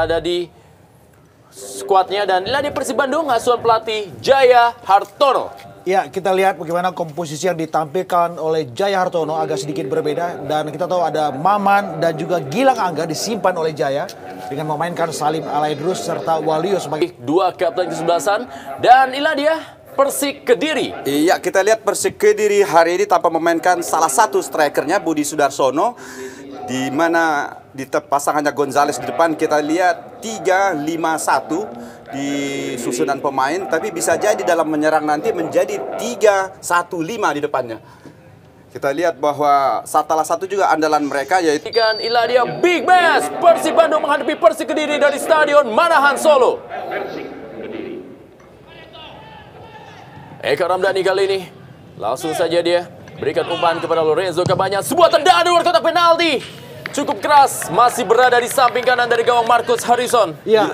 berada di skuadnya. Dan inilah di Persib Bandung, asuhan pelatih Jaya Hartono. Ya, kita lihat bagaimana komposisi yang ditampilkan oleh Jaya Hartono agak sedikit berbeda. Dan kita tahu ada Maman dan juga Gilang Angga disimpan oleh Jaya dengan memainkan Salim Alaidrus serta Waluyo sebagai dua kapten kesebelasan. Dan inilah dia Persik Kediri. Iya, kita lihat Persik Kediri hari ini tanpa memainkan salah satu strikernya, Budi Sudarsono, di mana di pasangannya Gonzales di depan. Kita lihat 3-5-1 di susunan pemain, tapi bisa jadi dalam menyerang nanti menjadi 3-1-5 di depannya. Kita lihat bahwa salah satu juga andalan mereka yaitu inilah dia big match Persib Bandung menghadapi Persik Kediri dari Stadion Manahan Solo. Eka Ramdhani kali ini langsung saja dia berikan umpan kepada Lorenzo Cabanya. Sebuah tendangan di luar kotak penalti cukup keras, masih berada di samping kanan dari gawang Marcus Harrison. Ya,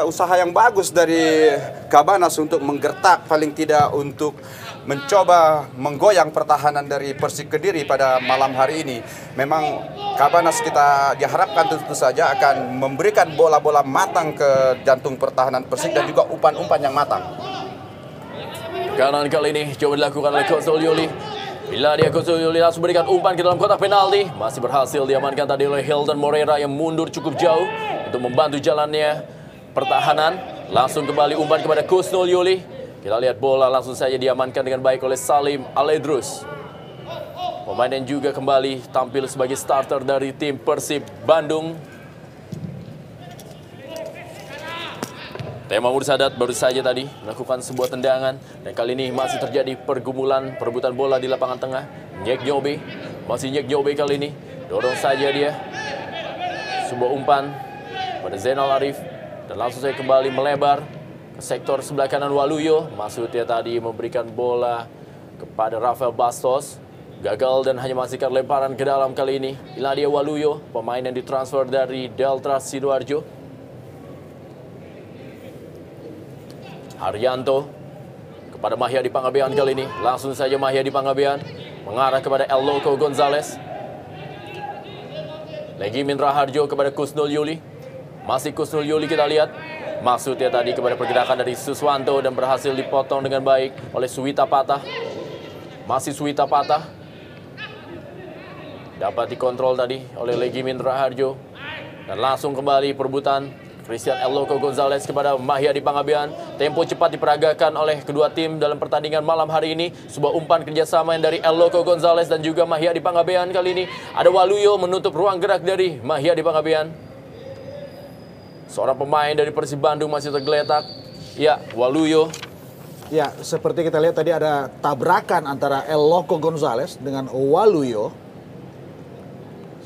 usaha yang bagus dari Cabanas untuk menggertak, paling tidak untuk mencoba menggoyang pertahanan dari Persik Kediri pada malam hari ini. Memang Cabanas kita diharapkan tentu saja akan memberikan bola-bola matang ke jantung pertahanan Persik dan juga umpan-umpan yang matang. Kanan kali ini coba dilakukan oleh Kosol Yuli. Bila dia Kosol Yuli langsung berikan umpan ke dalam kotak penalti. Masih berhasil diamankan tadi oleh Hilton Moreira yang mundur cukup jauh untuk membantu jalannya pertahanan. Langsung kembali umpan kepada Kusnul Yuli. Kita lihat bola langsung saja diamankan dengan baik oleh Salim Alaidrus. Pemain yang juga kembali tampil sebagai starter dari tim Persib Bandung. Tema Mursadat baru saja tadi melakukan sebuah tendangan. Dan kali ini masih terjadi pergumulan perebutan bola di lapangan tengah. Nyek Nyobe, masih Nyek Nyobe kali ini. Dorong saja dia. Sebuah umpan pada Zainal Arif. Dan langsung saya kembali melebar ke sektor sebelah kanan Waluyo. Maksudnya tadi memberikan bola kepada Rafael Bastos. Gagal dan hanya menghasilkan lemparan ke dalam kali ini. Inilah dia Waluyo, pemain yang ditransfer dari Delta Sidoarjo. Haryanto kepada Mahyadi Pangabean kali ini. Langsung saja Mahyadi Pangabean mengarah kepada El Loco Gonzales. Legimin Raharjo kepada Kusnul Yuli. Masih Kusnul Yuli kita lihat. Maksudnya tadi kepada pergerakan dari Suswanto dan berhasil dipotong dengan baik oleh Suwita Patah. Masih Suwita Patah. Dapat dikontrol tadi oleh Legimin Raharjo. Dan langsung kembali perebutan Christian El Loco Gonzales kepada Mahyadi Pangabean. Tempo cepat diperagakan oleh kedua tim dalam pertandingan malam hari ini. Sebuah umpan kerjasama yang dari El Loco Gonzales dan juga Mahyadi Pangabean kali ini. Ada Waluyo menutup ruang gerak dari Mahyadi Pangabean. Seorang pemain dari Persib Bandung masih tergeletak. Ya, Waluyo. Ya, seperti kita lihat tadi ada tabrakan antara El Loco Gonzales dengan Waluyo.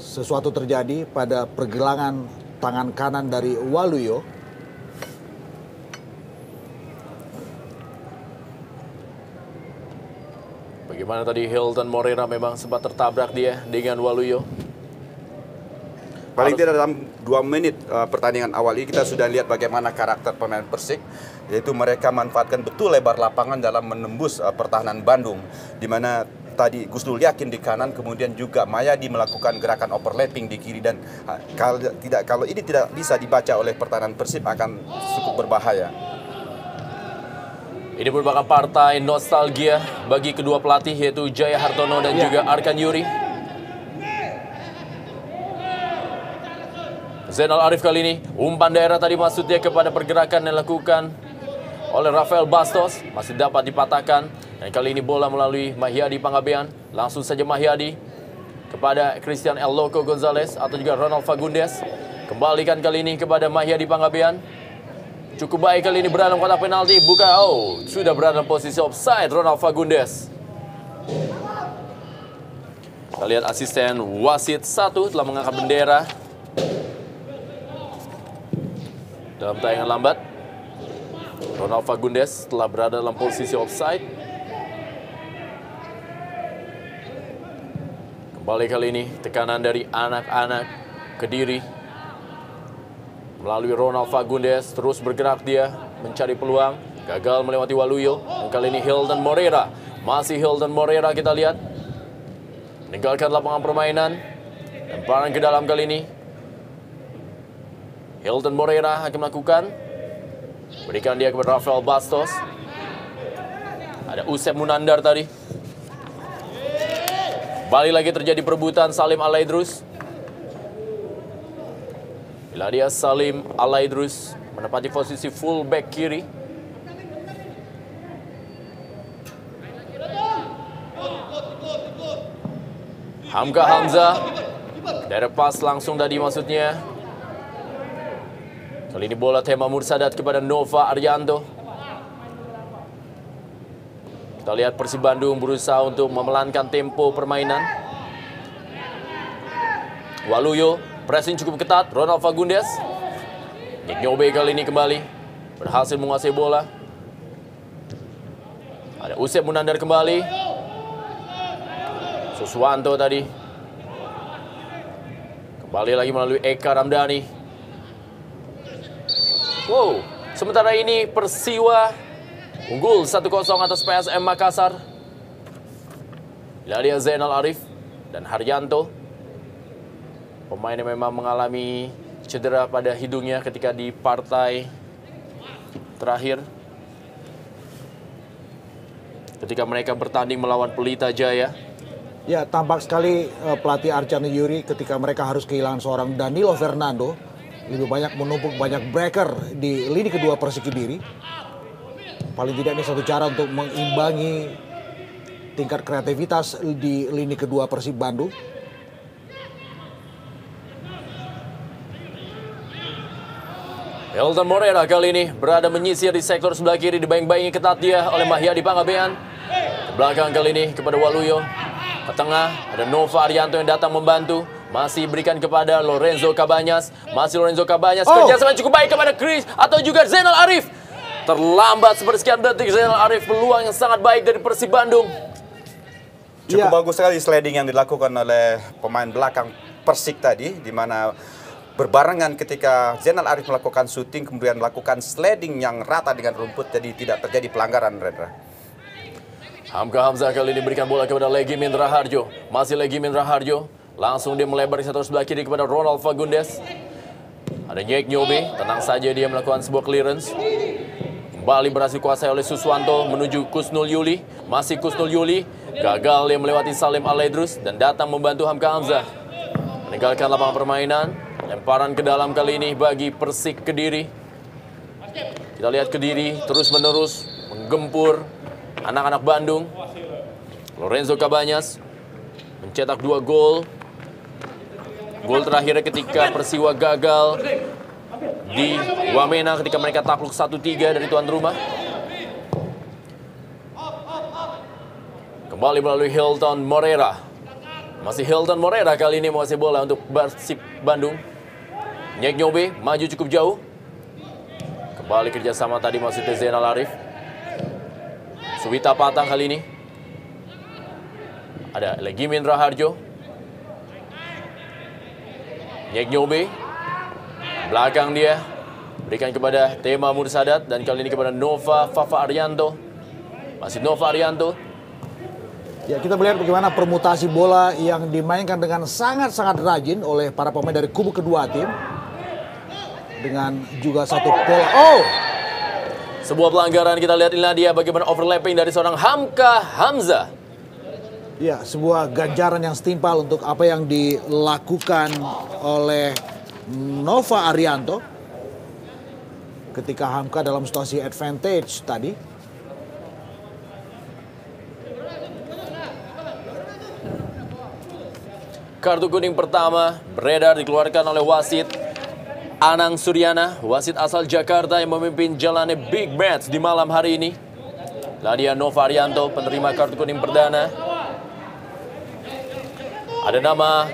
Sesuatu terjadi pada pergelangan tangan kanan dari Waluyo. Bagaimana tadi Hilton Moreira memang sempat tertabrak dia dengan Waluyo. Paling tidak dalam 2 menit pertandingan awal ini kita sudah lihat bagaimana karakter pemain Persik, yaitu mereka manfaatkan betul lebar lapangan dalam menembus pertahanan Bandung, di mana tadi Gusnul yakin di kanan, kemudian juga Mahyadi melakukan gerakan overlapping di kiri, dan kalau ini tidak bisa dibaca oleh pertahanan Persib akan cukup berbahaya. Ini merupakan partai nostalgia bagi kedua pelatih yaitu Jaya Hartono dan juga Arkan Yuri. Zainal Arif kali ini umpan daerah tadi maksudnya kepada pergerakan yang dilakukan oleh Rafael Bastos masih dapat dipatahkan. Dan kali ini bola melalui Mahyadi Pangabean. Langsung saja Mahyadi kepada Christian El Loco Gonzales atau juga Ronald Fagundes. Kembalikan kali ini kepada Mahyadi Pangabean. Cukup baik kali ini berada dalam kotak penalti. Sudah berada dalam posisi offside Ronald Fagundes. Kita lihat asisten wasit 1 telah mengangkat bendera dalam tayangan lambat. Ronald Fagundes telah berada dalam posisi offside. Kembali kali ini tekanan dari anak-anak Kediri. Melalui Ronald Fagundes terus bergerak dia mencari peluang. Gagal melewati Waluyo. Dan kali ini Hilton Moreira. Masih Hilton Moreira kita lihat. Meninggalkan lapangan permainan. Lemparan ke dalam kali ini. Hilton Moreira akan melakukan. Berikan dia kepada Rafael Bastos. Ada Usep Munandar tadi. Kembali lagi terjadi perebutan Salim Alaidrus. Bila dia Salim Alaidrus menempati posisi full back kiri. Hamka Hamzah. Direct pass langsung tadi maksudnya. Kali ini bola Tema Mursadat kepada Nova Arianto. Kita lihat Persib Bandung berusaha untuk memelankan tempo permainan. Waluyo, pressing cukup ketat. Ronald Fagundes. Nick Nyobe kali ini kembali berhasil menguasai bola. Ada Usep Munandar kembali. Suswanto tadi. Kembali lagi melalui Eka Ramdhani. Wow, sementara ini Persiwa unggul 1-0 atas PSM Makassar. Iladia Zainal Arif dan Haryanto. Pemain yang memang mengalami cedera pada hidungnya ketika di partai terakhir. Ketika mereka bertanding melawan Pelita Jaya. Ya, tampak sekali pelatih Arcana Yuri ketika mereka harus kehilangan seorang Danilo Fernando. Lebih banyak menumpuk banyak breaker di lini kedua Persik Kediri. Paling tidak ini satu cara untuk mengimbangi tingkat kreativitas di lini kedua Persib Bandung. Hilton Moreira kali ini berada menyisir di sektor sebelah kiri, dibayang-bayangi ketat dia oleh Mahyadi Pangabean. Ke belakang kali ini kepada Waluyo. Ke tengah ada Nova Arianto yang datang membantu. Masih berikan kepada Lorenzo Cabanyas. Masih Lorenzo Cabanyas. Kerjasama cukup baik kepada Chris atau juga Zainal Arif. Terlambat sepersekian detik Zainal Arif. Peluang yang sangat baik dari Persib Bandung. Cukup bagus sekali sliding yang dilakukan oleh pemain belakang Persik tadi, di mana berbarengan ketika Zainal Arif melakukan shooting, kemudian melakukan sliding yang rata dengan rumput, jadi tidak terjadi pelanggaran, Rendra. Hamka Hamzah kali ini berikan bola kepada Legimin Raharjo. Masih Legimin Raharjo. Langsung dia melebar di sektor sebelah kiri kepada Ronald Fagundes. Ada Nyek Nyobe, tenang saja dia melakukan sebuah clearance. Kembali berhasil kuasai oleh Suswanto menuju Kusnul Yuli. Masih Kusnul Yuli, gagal dia melewati Salim Alaidrus dan datang membantu Hamka Hamzah. Meninggalkan lapangan permainan, lemparan ke dalam kali ini bagi Persik Kediri. Kita lihat Kediri terus-menerus menggempur anak-anak Bandung. Lorenzo Cabanyas mencetak 2 gol. Gol terakhirnya ketika Persiwa gagal di Wamena ketika mereka takluk 1-3 dari tuan rumah. Kembali melalui Hilton Moreira. Masih Hilton Moreira kali ini menguasai bola untuk Persib Bandung. Nyek Nyobe maju cukup jauh. Kembali kerjasama tadi masih Zainal Arif. Suwita Patang kali ini. Ada Legimin Raharjo. Nyek Nyobe. Belakang dia. Berikan kepada Tema Mursadat. Dan kali ini kepada Nova Fafa Arianto. Masih Nova Arianto. Ya, kita melihat bagaimana permutasi bola yang dimainkan dengan sangat-sangat rajin oleh para pemain dari kubu kedua tim. Dengan juga satu pola. Oh! Sebuah pelanggaran, kita lihat inilah dia bagaimana overlapping dari seorang Hamka Hamzah. Ya, sebuah ganjaran yang setimpal untuk apa yang dilakukan oleh Nova Arianto ketika Hamka dalam situasi advantage tadi. Kartu kuning pertama beredar dikeluarkan oleh wasit Anang Suryana, wasit asal Jakarta yang memimpin jalannya big match di malam hari ini. Ladia Nova Arianto penerima kartu kuning perdana. Ada nama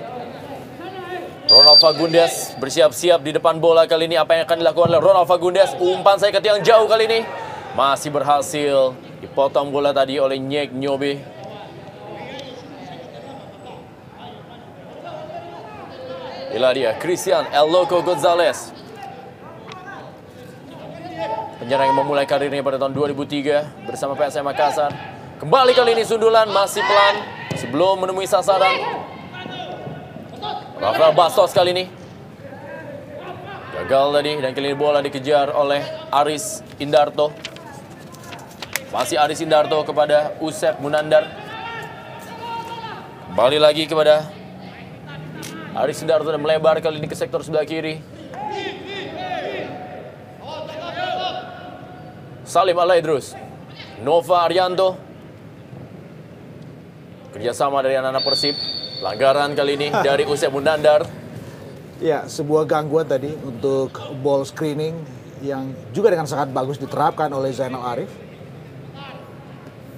Ronald Fagundes bersiap-siap di depan bola kali ini. Apa yang akan dilakukan oleh Ronald Fagundes? Umpan sayap yang jauh kali ini. Masih berhasil dipotong bola tadi oleh Nyek Nyobe. Inilah dia Christian El Loco Gonzalez. Penyerang yang memulai karirnya pada tahun 2003 bersama PSM Makassar. Kembali kali ini sundulan masih pelan sebelum menemui sasaran. Rafael Bastos kali ini Gagal tadi dan kali ini bola dikejar oleh Aris Indarto. Masih Aris Indarto kepada Usep Munandar. Kembali lagi kepada Aris Indarto dan melebar kali ini ke sektor sebelah kiri. Salim Alaidrus, Nova Arianto. Kerjasama dari anak-anak Persib. Pelanggaran kali ini dari Usep Munandar. Ya, sebuah gangguan tadi untuk ball screening yang juga dengan sangat bagus diterapkan oleh Zainal Arif.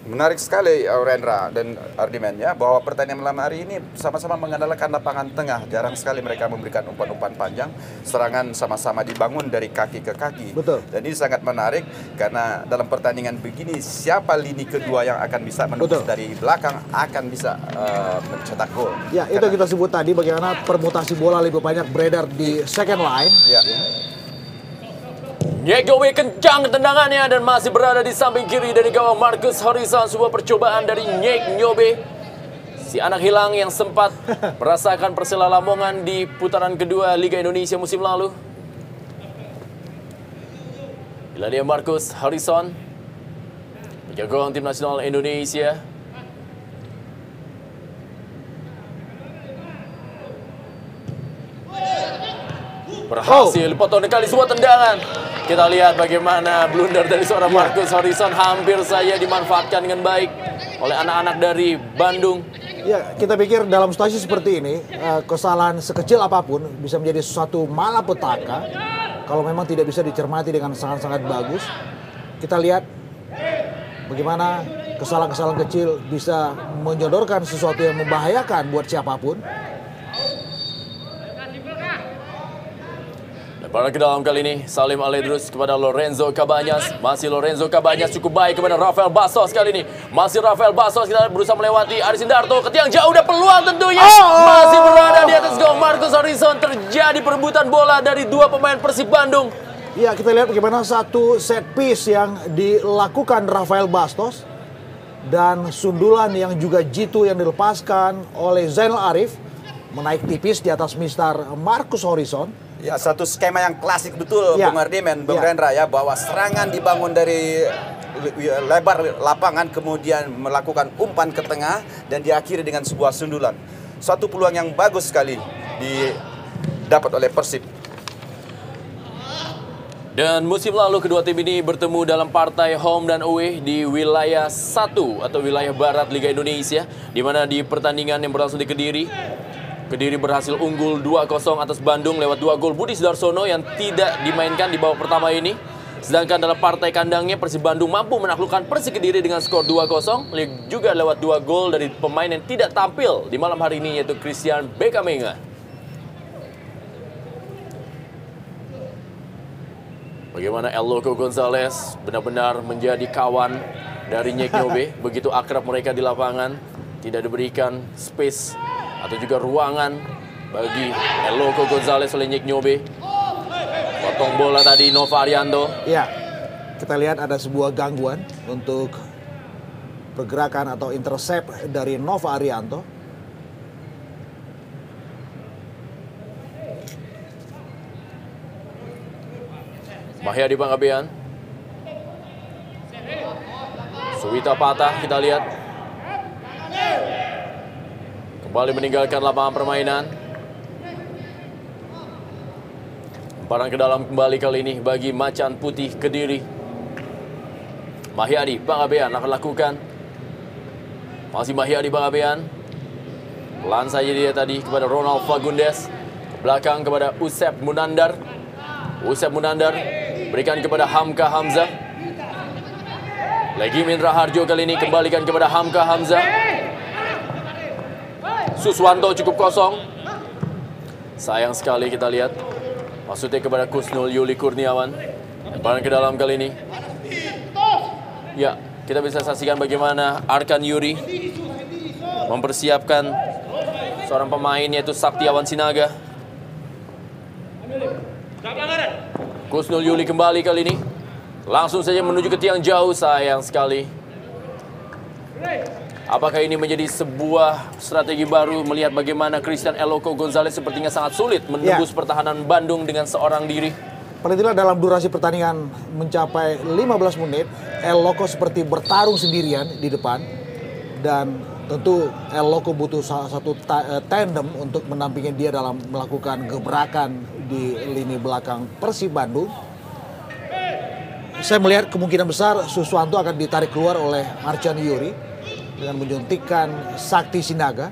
Menarik sekali Rendra dan Ardimen ya, bahwa pertandingan malam hari ini sama-sama mengandalkan lapangan tengah. Jarang sekali mereka memberikan umpan-umpan panjang. Serangan sama-sama dibangun dari kaki ke kaki. Betul. Dan ini sangat menarik karena dalam pertandingan begini siapa lini kedua yang akan bisa menembus dari belakang akan bisa mencetak gol. Ya, itu kita sebut tadi bagaimana permutasi bola lebih banyak beredar di second line. Ya. Nyek Nyobe kencang tendangannya dan masih berada di samping kiri dari gawang Marcus Horizon. Sebuah percobaan dari Nyek Nyobe, si anak hilang yang sempat merasakan Persela Lamongan di putaran kedua Liga Indonesia musim lalu. Bila dia Marcus Horizon, jagoan tim nasional Indonesia. Berhasil potong kali sebuah tendangan. Kita lihat bagaimana blunder dari seorang Marcus Horizon hampir saja dimanfaatkan dengan baik oleh anak-anak dari Bandung. Ya, kita pikir dalam situasi seperti ini, kesalahan sekecil apapun bisa menjadi sesuatu malapetaka kalau memang tidak bisa dicermati dengan sangat-sangat bagus. Kita lihat bagaimana kesalahan-kesalahan kecil bisa menyodorkan sesuatu yang membahayakan buat siapapun. Lebaran ke dalam kali ini, Salim Alaidrus kepada Lorenzo Cabanyas. Masih Lorenzo Cabanyas cukup baik kepada Rafael Bastos kali ini. Masih Rafael Bastos, kita berusaha melewati Aris Indarto. Ke tiang jauh, udah peluang tentunya. Masih berada di atas gawang Marcus Horizon. Terjadi perebutan bola dari dua pemain Persib Bandung. Ya, kita lihat bagaimana satu set piece yang dilakukan Rafael Bastos. Dan sundulan yang juga jitu yang dilepaskan oleh Zainal Arif. Menaik tipis di atas Mr. Marcus Horizon. Ya, satu skema yang klasik betul, Ya. Bung Ardimen, Bung Rendra ya, bahwa serangan dibangun dari lebar lapangan, kemudian melakukan umpan ke tengah dan diakhiri dengan sebuah sundulan. Suatu peluang yang bagus sekali didapat oleh Persib. Dan musim lalu kedua tim ini bertemu dalam partai home dan away di wilayah 1 atau wilayah barat Liga Indonesia, di mana di pertandingan yang berlangsung di Kediri berhasil unggul 2-0 atas Bandung lewat 2 gol Budi Sudarsono yang tidak dimainkan di babak pertama ini. Sedangkan dalam partai kandangnya Persib Bandung mampu menaklukkan Persik Kediri dengan skor 2-0 juga lewat 2 gol dari pemain yang tidak tampil di malam hari ini, yaitu Christian Bekamenga. Bagaimana El Loco Gonzalez benar-benar menjadi kawan dari Nyek Nyobe. Begitu akrab mereka di lapangan, tidak diberikan space atau juga ruangan bagi El Loco Gonzalez oleh Nyek Nyobe. Potong bola tadi Nova Arianto. Ya, kita lihat ada sebuah gangguan untuk pergerakan atau intercept dari Nova Arianto. Mahyadi Pangabean. Suwita patah, kita lihat. Kembali meninggalkan lapangan permainan. Lemparan ke dalam kembali kali ini bagi Macan Putih Kediri. Mahyadi Pangabean akan lakukan. Masih Mahyadi Pangabean. Pelan saja dia tadi kepada Ronald Fagundes. Belakang kepada Usep Munandar. Usep Munandar berikan kepada Hamka Hamzah. Legimin Raharjo kali ini kembalikan kepada Hamka Hamzah. Suswanto cukup kosong. Sayang sekali kita lihat. Maksudnya kepada Kusnul Yuli Kurniawan. Lemparan ke dalam kali ini. Ya, kita bisa saksikan bagaimana Arkan Yuri mempersiapkan seorang pemain yaitu Saktiawan Sinaga. Kusnul Yuli kembali kali ini. Langsung saja menuju ke tiang jauh, sayang sekali. Apakah ini menjadi sebuah strategi baru melihat bagaimana Christian El Loco Gonzalez sepertinya sangat sulit menembus pertahanan Bandung dengan seorang diri? Paling tidak dalam durasi pertandingan mencapai 15 menit, El Loco seperti bertarung sendirian di depan. Dan tentu El Loco butuh salah satu tandem untuk mendampingi dia dalam melakukan gebrakan di lini belakang Persib Bandung. Saya melihat kemungkinan besar Susuanto akan ditarik keluar oleh Arcan Yuri dengan menyuntikkan Sakti Sinaga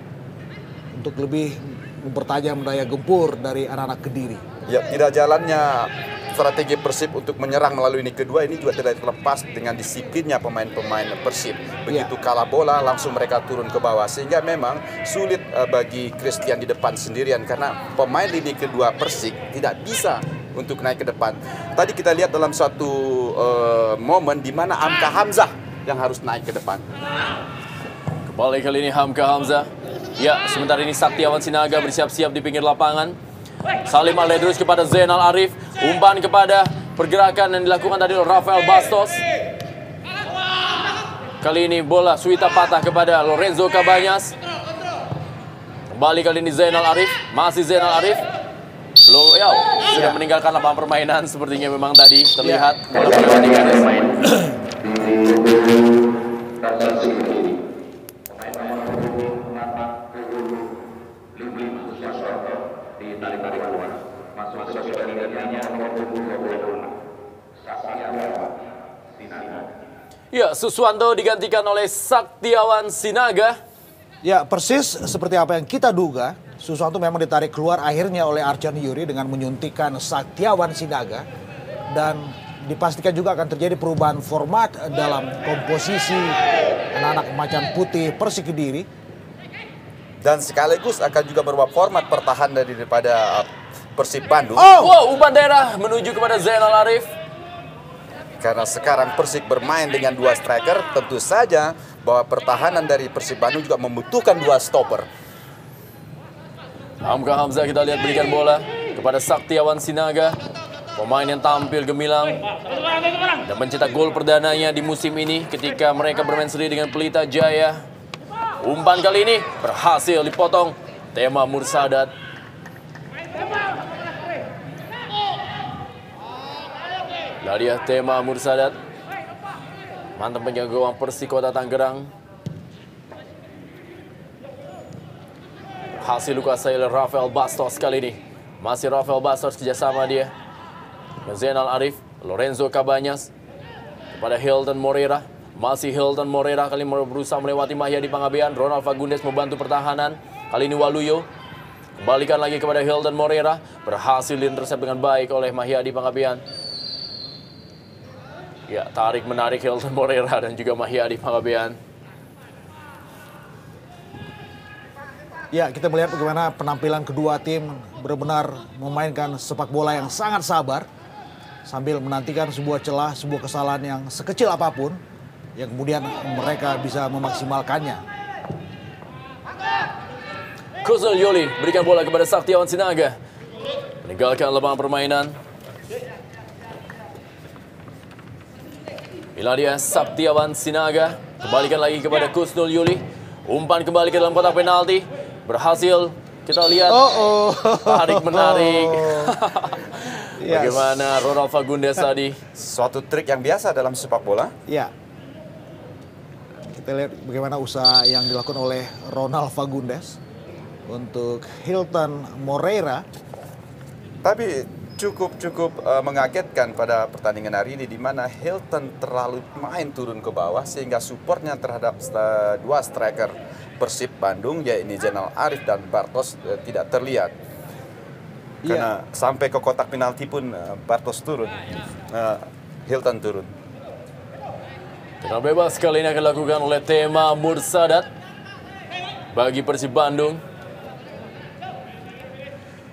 untuk lebih mempertajam daya gempur dari anak-anak Kediri. Ya, tidak jalannya strategi Persib untuk menyerang melalui ini kedua ini juga tidak terlepas dengan disiplinnya pemain-pemain Persib. Begitu kalah bola langsung mereka turun ke bawah sehingga memang sulit bagi Christian di depan sendirian karena pemain lini kedua Persib tidak bisa untuk naik ke depan. Tadi kita lihat dalam suatu momen di mana Hamka Hamzah yang harus naik ke depan. Kembali kali ini Hamka Hamzah. Ya, sementara ini Saktiawan Sinaga bersiap-siap di pinggir lapangan. Salim Al-Edrus kepada Zainal Arif. Umpan kepada pergerakan yang dilakukan tadi oleh Rafael Bastos. Kali ini bola Suita patah kepada Lorenzo Cabanyas. Kembali kali ini Zainal Arif. Masih Zainal Arif. Loyal sudah meninggalkan lapangan permainan sepertinya memang tadi terlihat. Ya, Susuanto digantikan oleh Saktiawan Sinaga. Ya, persis seperti apa yang kita duga. Susuanto memang ditarik keluar akhirnya oleh Arcan Yuri dengan menyuntikkan Saktiawan Sinaga. Dan dipastikan juga akan terjadi perubahan format dalam komposisi anak-anak macan putih Persik Kediri. Dan sekaligus akan juga berubah format pertahanan daripada Persib Bandung. Wow, umpan daerah menuju kepada Zainal Arif. Karena sekarang Persik bermain dengan dua striker, tentu saja bahwa pertahanan dari Persib Bandung juga membutuhkan dua stopper. Hamka Hamzah kita lihat berikan bola kepada Saktiawan Sinaga. Pemain yang tampil gemilang dan mencetak gol perdananya di musim ini ketika mereka bermain seri dengan Pelita Jaya. Umpan kali ini berhasil dipotong Tema Mursadat. Dari Tema Mursadat. Mantan penjaga gawang Persik Kota Tangerang. Hasil dikuasai oleh Rafael Bastos kali ini. Masih Rafael Bastos kerjasama dia. Zainal Arif, Lorenzo Cabanyas kepada Hilton Moreira. Masih Hilton Moreira kali ini berusaha melewati Mahyadi Pangabean. Ronald Fagundes membantu pertahanan. Kali ini Waluyo. Kembalikan lagi kepada Hilton Moreira. Berhasil diintersep dengan baik oleh Mahyadi Pangabean. Ya, tarik menarik Hilton Moreira dan juga Mahyadi Pangabean. Ya, kita melihat bagaimana penampilan kedua tim benar-benar memainkan sepak bola yang sangat sabar sambil menantikan sebuah celah, sebuah kesalahan yang sekecil apapun yang kemudian mereka bisa memaksimalkannya. Kusnul Yuli berikan bola kepada Saktiawan Sinaga. Meninggalkan lapangan permainan. Inilah dia Saktiawan Sinaga. Kembalikan lagi kepada Kusnul Yuli. Umpan kembali ke dalam kotak penalti. Berhasil kita lihat tarik menarik. Bagaimana Ronald Fagundes tadi. Suatu trik yang biasa dalam sepak bola. Ya. Kita lihat bagaimana usaha yang dilakukan oleh Ronald Fagundes untuk Hilton Moreira. Tapi cukup mengagetkan pada pertandingan hari ini di mana Hilton terlalu main turun ke bawah sehingga supportnya terhadap dua striker Persib Bandung yaitu Zainal Arif dan Bartos tidak terlihat. Karena sampai ke kotak penalti pun Bartos turun, Hilton turun. Tenang bebas kali ini akan dilakukan oleh Tema Mursadat bagi Persib Bandung.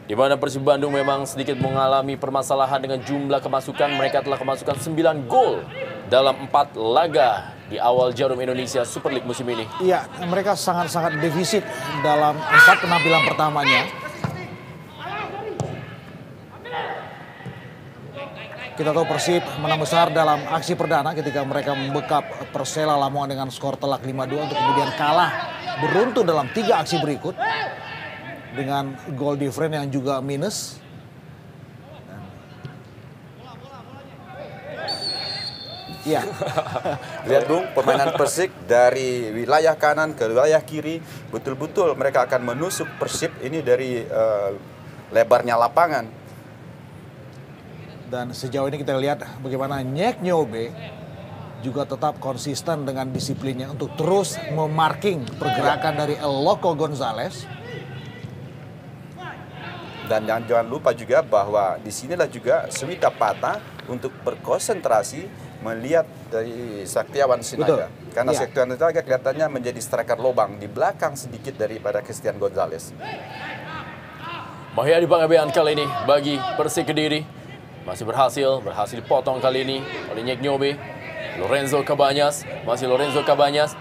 Di mana Persib Bandung memang sedikit mengalami permasalahan dengan jumlah kemasukan. Mereka telah kemasukan 9 gol dalam 4 laga di awal Jarum Indonesia Super League musim ini. Iya, mereka sangat-sangat defisit dalam 4 penampilan pertamanya. Kita tahu Persib menang besar dalam aksi perdana ketika mereka membekap Persela Lamongan dengan skor telak 5-2 untuk kemudian kalah beruntun dalam 3 aksi berikut dengan goal difference yang juga minus. Iya. Lihat Bung, permainan Persik dari wilayah kanan ke wilayah kiri, betul-betul mereka akan menusuk Persib ini dari lebarnya lapangan. Dan sejauh ini kita lihat bagaimana Nyek Nyobe juga tetap konsisten dengan disiplinnya untuk terus memarking pergerakan dari El Loco Gonzalez. Dan jangan lupa juga bahwa disinilah juga Suwita Pata untuk berkonsentrasi melihat dari Saktiawan Sinaga. Betul. Karena Ya. Saktiawan Sinaga kelihatannya menjadi striker lobang di belakang sedikit daripada Christian Gonzalez. Mahyadi Pangabean kali ini bagi Persik Kediri. Masih berhasil dipotong kali ini oleh Nyek Nyobe. Lorenzo Cabanyas, masih Lorenzo Cabanyas.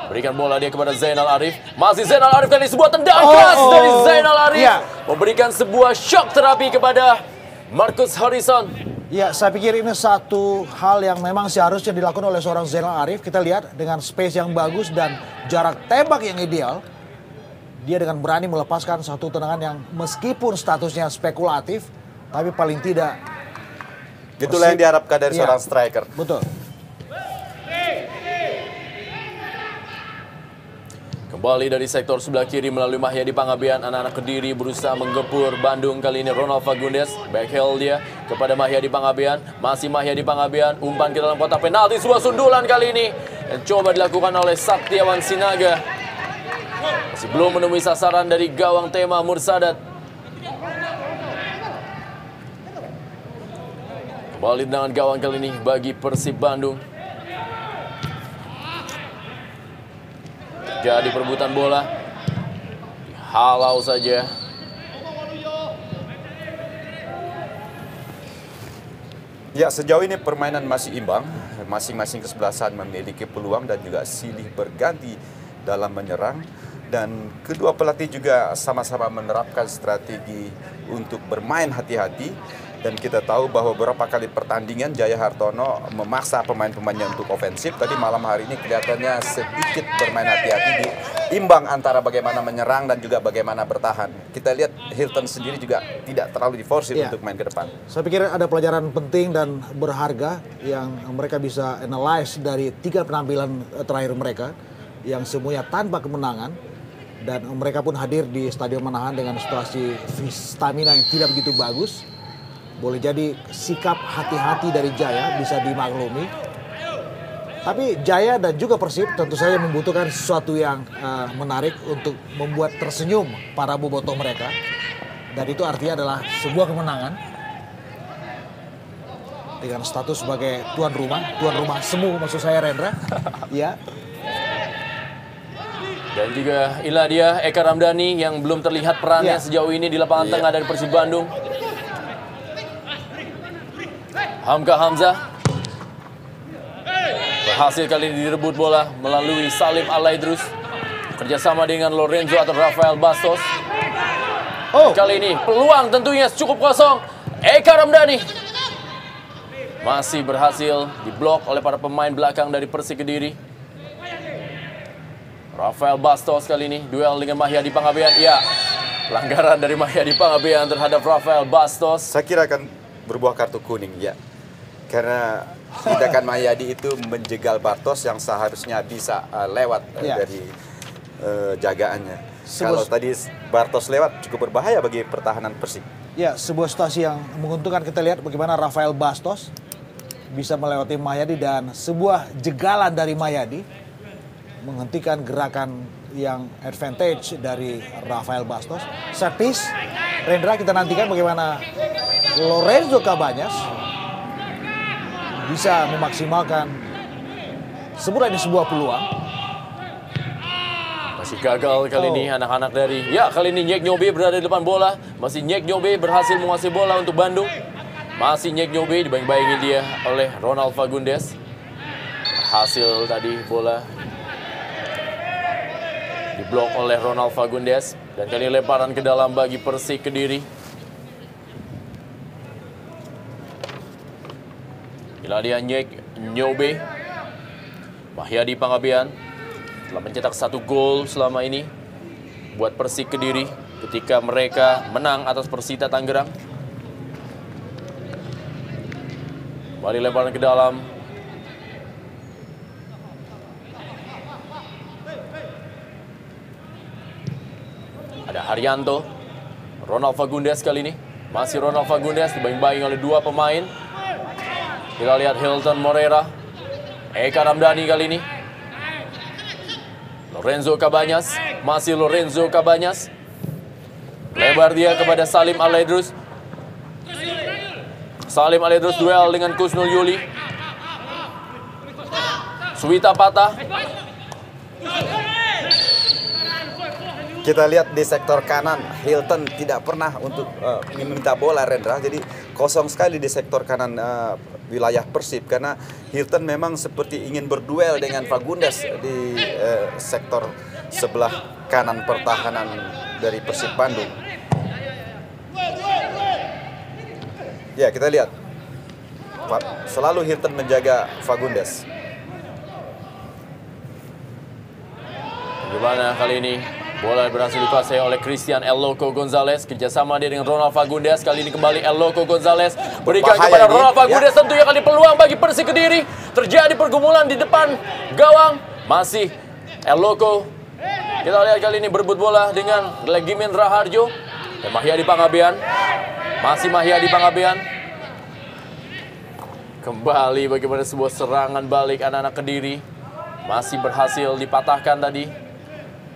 Berikan bola dia kepada Zainal Arif. Masih Zainal Arif kali ini, sebuah tendangan keras dari Zainal Arif. Iya. Memberikan sebuah shock terapi kepada Marcus Harrison. Ya, saya pikir ini satu hal yang memang seharusnya dilakukan oleh seorang Zainal Arif. Kita lihat dengan space yang bagus dan jarak tembak yang ideal. Dia dengan berani melepaskan satu tendangan yang meskipun statusnya spekulatif, tapi paling tidak Itulah yang diharapkan dari Iya. seorang striker. Betul. Kembali dari sektor sebelah kiri melalui Mahyadi Pangabean, anak-anak Kediri berusaha menggempur Bandung kali ini. Ronald Fagundes, back heel dia kepada Mahyadi Pangabean. Masih Mahyadi Pangabean, umpan ke dalam kotak penalti, sebuah sundulan kali ini yang coba dilakukan oleh Saktiawan Sinaga. Masih belum menemui sasaran dari gawang Tema Mursadat. Kembali dengan gawang kali ini bagi Persib Bandung. Jadi perebutan bola. Halau saja. Ya, sejauh ini permainan masih imbang. Masing-masing kesebelasan memiliki peluang dan juga silih berganti dalam menyerang. Dan kedua pelatih juga sama-sama menerapkan strategi untuk bermain hati-hati. Dan kita tahu bahwa beberapa kali pertandingan Jaya Hartono memaksa pemain-pemainnya untuk ofensif. Tadi malam hari ini kelihatannya sedikit bermain hati-hati, imbang antara bagaimana menyerang dan juga bagaimana bertahan. Kita lihat Hilton sendiri juga tidak terlalu diforsir Iya. untuk main ke depan. Saya pikir ada pelajaran penting dan berharga yang mereka bisa analyze dari 3 penampilan terakhir mereka yang semuanya tanpa kemenangan, dan mereka pun hadir di Stadion Manahan dengan situasi stamina yang tidak begitu bagus. Boleh jadi sikap hati-hati dari Jaya bisa dimaklumi. Tapi Jaya dan juga Persib tentu saja membutuhkan sesuatu yang menarik untuk membuat tersenyum para bobotoh mereka. Dan itu artinya adalah sebuah kemenangan. Dengan status sebagai tuan rumah semu maksud saya, Rendra. Ya. Dan juga inilah dia Eka Ramdhani yang belum terlihat perannya Iya. sejauh ini di lapangan tengah dari Persib Bandung. Hamka Hamzah berhasil kali ini direbut bola melalui Salim Alaidrus. Kerjasama dengan Lorenzo atau Rafael Bastos. Kali ini peluang tentunya cukup kosong. Eka Ramdhani masih berhasil diblok oleh para pemain belakang dari Persik Kediri. Rafael Bastos kali ini duel dengan Mahyadi Pangabean. Ya, pelanggaran dari Mahyadi Pangabean terhadap Rafael Bastos. Saya kira akan berbuah kartu kuning, ya. Karena tindakan Mahyadi itu menjegal Bartos yang seharusnya bisa lewat dari jagaannya. Kalau tadi Bartos lewat cukup berbahaya bagi pertahanan Persik. Ya, sebuah situasi yang menguntungkan. Kita lihat bagaimana Rafael Bastos bisa melewati Mahyadi dan sebuah jegalan dari Mahyadi menghentikan gerakan yang advantage dari Rafael Bastos. Set piece, Rendra, kita nantikan bagaimana Lorenzo Cabanyas bisa memaksimalkan ini sebuah peluang. Masih gagal kali ini anak-anak dari... Ya, kali ini Nyek Nyobe berada di depan bola. Masih Nyek Nyobe berhasil menguasai bola untuk Bandung. Masih Nyek Nyobe, dibayang-bayangin dia oleh Ronald Fagundes. Hasil tadi bola diblok oleh Ronald Fagundes. Dan kali ini lemparan ke dalam bagi Persik Kediri. Inilah dia Nyek Nyobe. Mahyadi Pangabean telah mencetak 1 gol selama ini buat Persik Kediri ketika mereka menang atas Persita Tangerang. Kembali lemparan ke dalam. Ada Haryanto, Ronald Fagundes kali ini. Masih Ronald Fagundes dibayang-bayang oleh 2 pemain. Kita lihat Hilton Morera, Eka Ramdhani kali ini. Lorenzo Cabanyas, masih Lorenzo Cabanyas. Lebar dia kepada Salim Al-Idrus. Salim Al-Idrus duel dengan Kusnul Yuli. Suwita Patah. Kita lihat di sektor kanan, Hilton tidak pernah untuk meminta bola, Rendra. Jadi kosong sekali di sektor kanan wilayah Persib. Karena Hilton memang seperti ingin berduel dengan Fagundes di sektor sebelah kanan pertahanan dari Persib Bandung. Ya, kita lihat. Selalu Hilton menjaga Fagundes. Bagaimana kali ini? Bola berhasil dikuasai oleh Christian El Loco Gonzalez. Kerjasama dia dengan Ronald Fagundes. Kali ini kembali El Loco Gonzalez berikan kepada Ronald Fagundes. Tentunya kali peluang bagi Persik Kediri. Terjadi pergumulan di depan gawang. Masih El Loco. Kita lihat kali ini berebut bola dengan Legimin Raharjo. Dan Mahyadi Pangabean. Masih Mahyadi Pangabean. Kembali bagaimana sebuah serangan balik anak-anak Kediri. Masih berhasil dipatahkan tadi.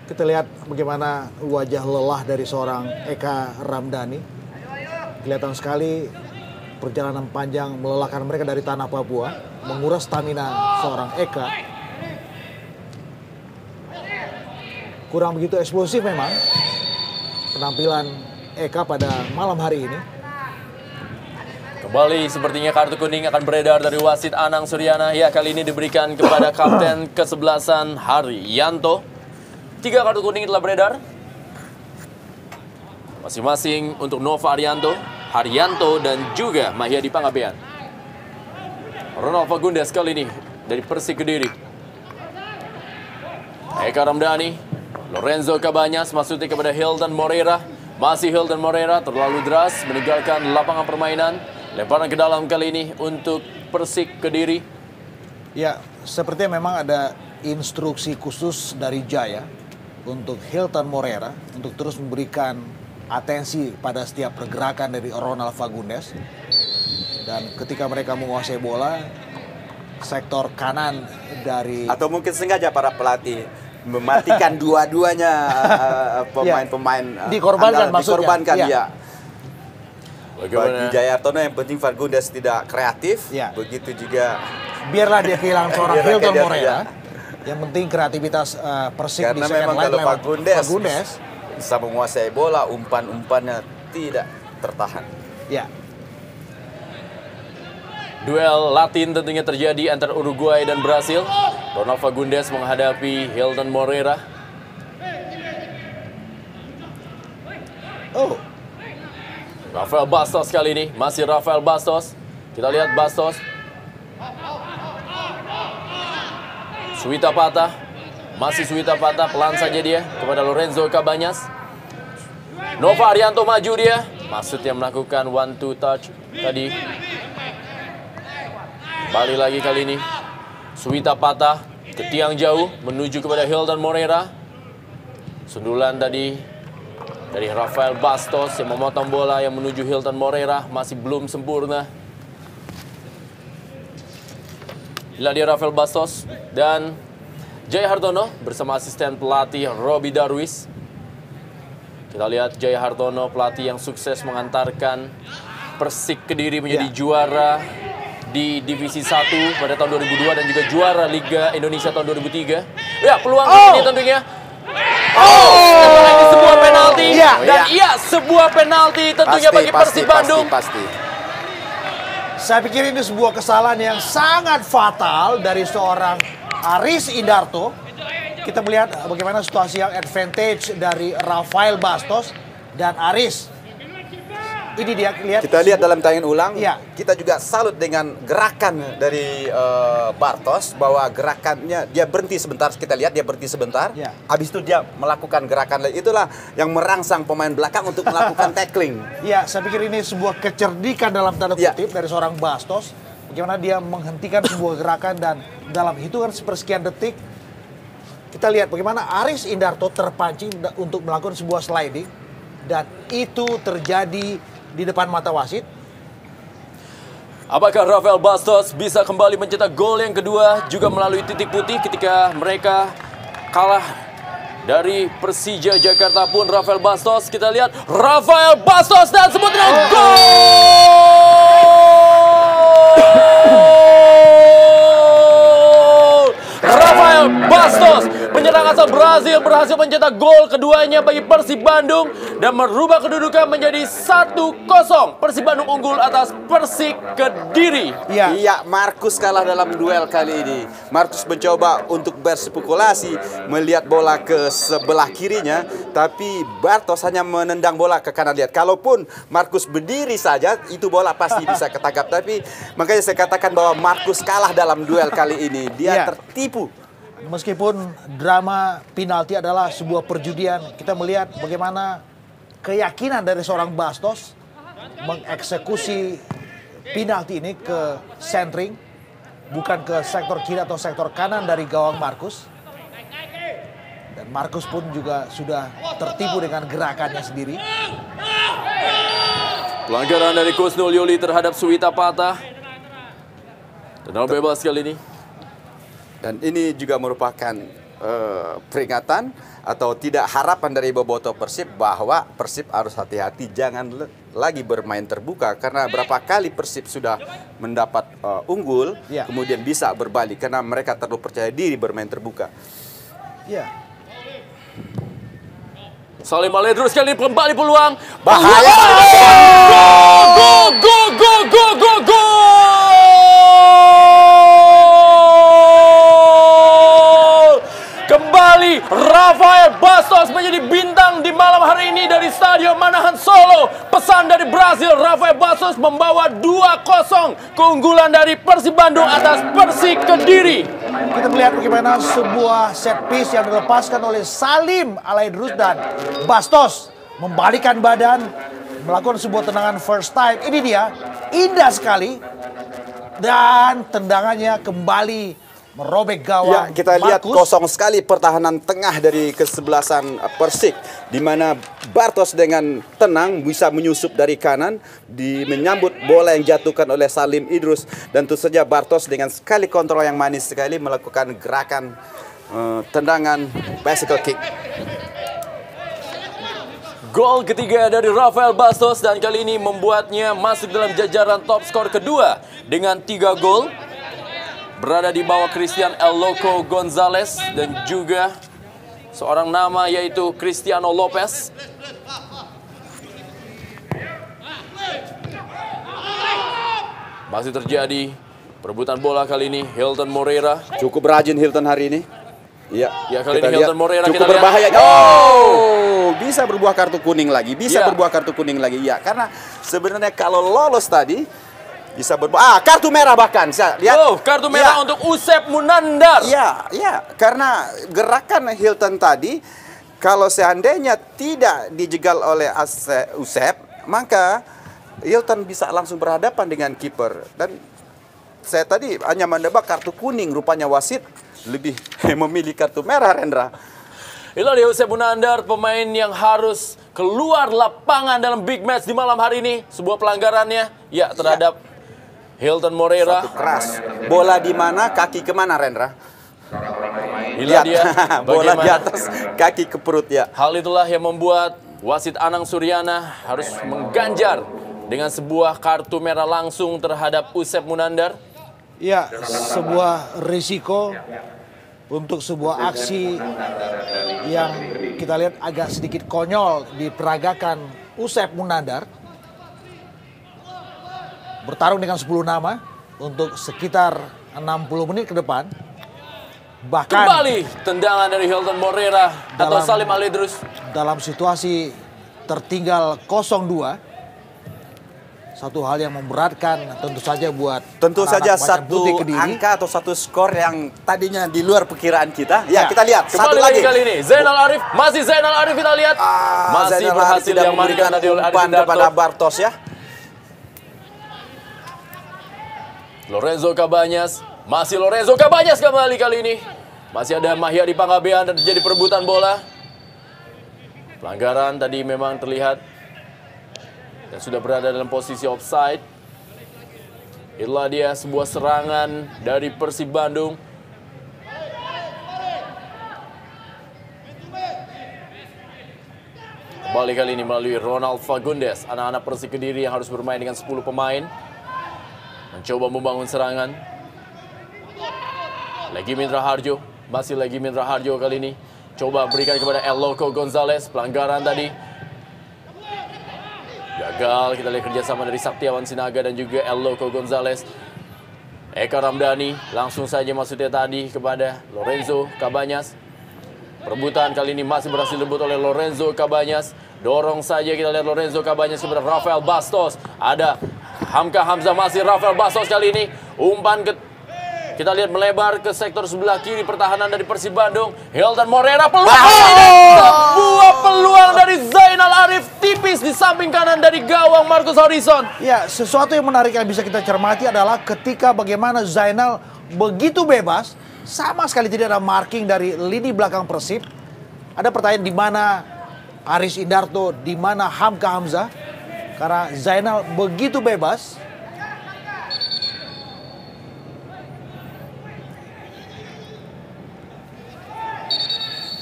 Kita lihat bagaimana wajah lelah dari seorang Eka Ramdhani. Kelihatan sekali perjalanan panjang melelahkan mereka dari tanah Papua. Menguras stamina seorang Eka. Kurang begitu eksplosif memang penampilan Eka pada malam hari ini. Kembali sepertinya kartu kuning akan beredar dari wasit Anang Suryana. Ya, kali ini diberikan kepada kapten kesebelasan Haryanto. 3 kartu kuning telah beredar. Masing-masing untuk Nova Haryanto dan juga Mahyadi Pangabean. Ronald Fagundes kali ini dari Persik Kediri. Eka Ramdhani, Lorenzo Cabanyas maksudnya kepada Hilton Morera. Masih Hilton Morera terlalu deras meninggalkan lapangan permainan. Lemparan ke dalam kali ini untuk Persik Kediri. Ya, sepertinya memang ada instruksi khusus dari Jaya untuk Hilton Morera untuk terus memberikan atensi pada setiap pergerakan dari Ronald Fagundes. Dan ketika mereka menguasai bola, sektor kanan dari... Atau mungkin sengaja para pelatih mematikan dua-duanya pemain-pemain dikorbankan maksudnya. Dikorbankan, ya. Ya. Bagaimana? Bagi Jaya Hartono yang penting Fagundes tidak kreatif. Ya. Begitu juga Biarlah dia kehilangan seorang Biarlah Hilton dia Morera. tidak. Yang penting kreativitas Persik karena di second memang line kalau lewat Fagundes bisa menguasai bola, umpan-umpannya tidak tertahan. Ya. Duel Latin tentunya terjadi antara Uruguay dan Brasil. Ronald Fagundes menghadapi Hilton Morera. Oh, Rafael Bastos kali ini, masih Rafael Bastos. Kita lihat Bastos. Suwita Patah, masih Suwita Patah, pelan saja dia kepada Lorenzo Cabanyas. Nova Haryanto maju dia, maksudnya melakukan 1-2 touch tadi. Balik lagi kali ini, Suwita Patah ke tiang jauh menuju kepada Hilton Morera. Sundulan tadi dari Rafael Bastos yang memotong bola yang menuju Hilton Morera, masih belum sempurna. Inilah dia Rafael Bastos dan Jaya Hartono bersama asisten pelatih Robi Darwis. Kita lihat Jaya Hartono, pelatih yang sukses mengantarkan Persik Kediri menjadi juara di Divisi 1 pada tahun 2002 dan juga juara Liga Indonesia tahun 2003. Ya, peluang ini tentunya. Ini sebuah penalti. Dan iya, sebuah penalti tentunya bagi Persib Bandung. Pasti. saya pikir ini sebuah kesalahan yang sangat fatal dari seorang Aris Indarto. Kita melihat bagaimana situasi yang advantage dari Rafael Bastos dan Aris. Ini dia lihat. Kita lihat dalam tayangan ulang. Iya. Kita juga salut dengan gerakan dari Bartos, bahwa gerakannya dia berhenti sebentar. Kita lihat dia berhenti sebentar. Iya. Habis itu dia melakukan gerakan lain. Itulah yang merangsang pemain belakang untuk melakukan tackling. Ya, saya pikir ini sebuah kecerdikan dalam tanda Ya. kutip dari seorang Bastos. Bagaimana dia menghentikan sebuah gerakan dan dalam hitungan sepersekian detik kita lihat bagaimana Aris Indarto terpancing untuk melakukan sebuah sliding dan itu terjadi di depan mata wasit. Apakah Rafael Bastos bisa kembali mencetak gol yang kedua juga melalui titik putih ketika mereka kalah dari Persija Jakarta pun Rafael Bastos, kita lihat Rafael Bastos dan sebut dengan gol! Rafael Bastos, penyerang asal Brazil, berhasil mencetak gol keduanya bagi Persib Bandung dan merubah kedudukan menjadi 1-0. Persib Bandung unggul atas Persik Kediri. Iya. Iya, Markus kalah dalam duel kali ini. Markus mencoba untuk berspekulasi melihat bola ke sebelah kirinya, tapi Bartos hanya menendang bola ke kanan. Lihat, kalaupun Markus berdiri saja, itu bola pasti bisa ketangkap. Tapi makanya saya katakan bahwa Markus kalah dalam duel kali ini. Dia Iya. tertipu. Meskipun drama penalti adalah sebuah perjudian, kita melihat bagaimana keyakinan dari seorang Bastos mengeksekusi penalti ini ke centering, bukan ke sektor kiri atau sektor kanan dari gawang Markus. Dan Markus pun juga sudah tertipu dengan gerakannya sendiri. Pelanggaran dari Kusnul Yuli terhadap Suwita Patah. Tenang bebas kali ini. Dan ini juga merupakan peringatan atau tidak harapan dari Boboto Persib bahwa Persib harus hati-hati, jangan lagi bermain terbuka, karena berapa kali Persib sudah mendapat unggul, Ya. kemudian bisa berbalik karena mereka terlalu percaya diri bermain terbuka. Ya, Salim Aledrus kali ini kembali peluang. Bahaya. Gol, gol, gol, gol, gol, gol. Kembali Rafael Bastos menjadi bintang di malam hari ini dari Stadion Manahan Solo. Pesan dari Brazil, Rafael Bastos membawa 2-0 keunggulan dari Persib Bandung atas Persik Kediri. kita melihat bagaimana sebuah set piece yang dilepaskan oleh Salim Alaidrus dan Bastos membalikan badan, melakukan sebuah tendangan first time. Ini dia, indah sekali. Dan tendangannya kembali merobek Ya, gawang kita lihat Markus. kosong sekali pertahanan tengah dari kesebelasan Persik, di mana Bartos dengan tenang bisa menyusup dari kanan, menyambut bola yang jatuhkan oleh Salim Idrus, dan tentu saja Bartos dengan sekali kontrol yang manis sekali melakukan gerakan tendangan bicycle kick. Gol ketiga dari Rafael Bastos dan kali ini membuatnya masuk dalam jajaran top skor kedua dengan 3 gol. Berada di bawah Christian El Loco Gonzalez dan juga seorang nama yaitu Cristiano Lopez. Masih terjadi perebutan bola kali ini. Hilton Moreira. Cukup rajin Hilton hari ini. Iya, Ya, kali kita ini lihat Hilton Moreira cukup kita lihat. berbahaya. Oh, bisa berbuah kartu kuning lagi, bisa Ya. berbuah kartu kuning lagi. Ya, karena sebenarnya kalau lolos tadi bisa berbuah kartu merah bahkan. Saya lihat. Oh, kartu merah Ya. untuk Usep Munandar. Iya, karena gerakan Hilton tadi, kalau seandainya tidak dijegal oleh Usep, maka Hilton bisa langsung berhadapan dengan kiper. Dan saya tadi hanya menebak kartu kuning, rupanya wasit lebih memilih kartu merah, Rendra. Itulah dia Usep Munandar, pemain yang harus keluar lapangan dalam big match di malam hari ini. Sebuah pelanggarannya, ya, terhadap Hilton Moreira. Satu keras. Bola di mana, kaki kemana, Rendra? Inilah dia bola di bagaimana. atas, kaki ke perut, ya. Hal itulah yang membuat wasit Anang Suryana harus mengganjar dengan sebuah kartu merah langsung terhadap Usep Munandar. Ya, sebuah risiko untuk sebuah aksi yang kita lihat agak sedikit konyol diperagakan Usep Munandar. Bertarung dengan 10 nama untuk sekitar 60 menit ke depan. Bahkan Kembali tendangan dari Hilton Moreira atau Dalam- Salim Alidrus. dalam situasi tertinggal 0-2, satu hal yang memberatkan tentu saja buat Tentu anak-anak saja Macan satu Putih Kediri. angka atau satu skor yang tadinya di luar perkiraan kita. Ya, kita lihat satu Kembali lagi. kali ini Zainal Arif, masih Zainal Arif kita lihat. Masih Zainal Arif berhasil tidak diamankan memberikan tadi oleh Aris umpan Indarto. kepada Bartos ya. Lorenzo Cabanyas, masih Lorenzo Cabanyas kembali kali ini. Masih ada Mahyadi Panggabean dan terjadi perebutan bola. Pelanggaran tadi memang terlihat dan sudah berada dalam posisi offside. Inilah dia sebuah serangan dari Persib Bandung. Kembali kali ini melalui Ronald Fagundes. Anak-anak Persik Kediri yang harus bermain dengan 10 pemain. Mencoba membangun serangan. Lagi Mindra Harjo. Masih lagi Mindra Harjo kali ini. Coba berikan kepada El Loco Gonzalez. Pelanggaran tadi. Gagal. Kita lihat kerjasama dari Saktiawan Sinaga dan juga El Loco Gonzalez. Eka Ramdhani langsung saja maksudnya tadi kepada Lorenzo Cabanyas. Perebutan kali ini masih berhasil direbut oleh Lorenzo Cabanyas. Dorong saja kita lihat Lorenzo Cabanyas kepada Rafael Bastos. Ada Hamka Hamzah, masih Rafael Bastos kali ini. Umpan kita lihat melebar ke sektor sebelah kiri pertahanan dari Persib Bandung. Hilton Morera peluang. Sebuah peluang dari Zainal Arif tipis di samping kanan dari gawang Marcus Harrison. Ya, sesuatu yang menarik yang bisa kita cermati adalah ketika bagaimana Zainal begitu bebas, sama sekali tidak ada marking dari lini belakang Persib. Ada pertanyaan di mana Aris Indarto, di mana Hamka Hamzah, karena Zainal begitu bebas.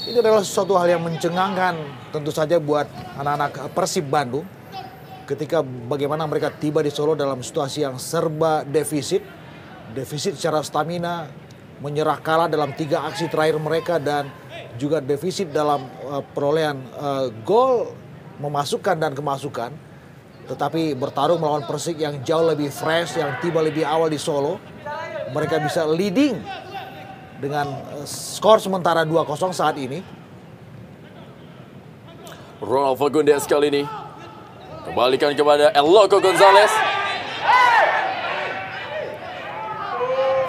Ini adalah sesuatu hal yang mencengangkan tentu saja buat anak-anak Persib Bandung. Ketika bagaimana mereka tiba di Solo dalam situasi yang serba defisit. Defisit secara stamina, menyerah kalah dalam 3 aksi terakhir mereka. Dan juga defisit dalam perolehan gol memasukkan dan kemasukan. Tetapi bertarung melawan Persik yang jauh lebih fresh, yang tiba lebih awal di Solo. Mereka bisa leading dengan skor sementara 2-0 saat ini. Ronald Fagundes kali ini kembalikan kepada El Loco Gonzalez.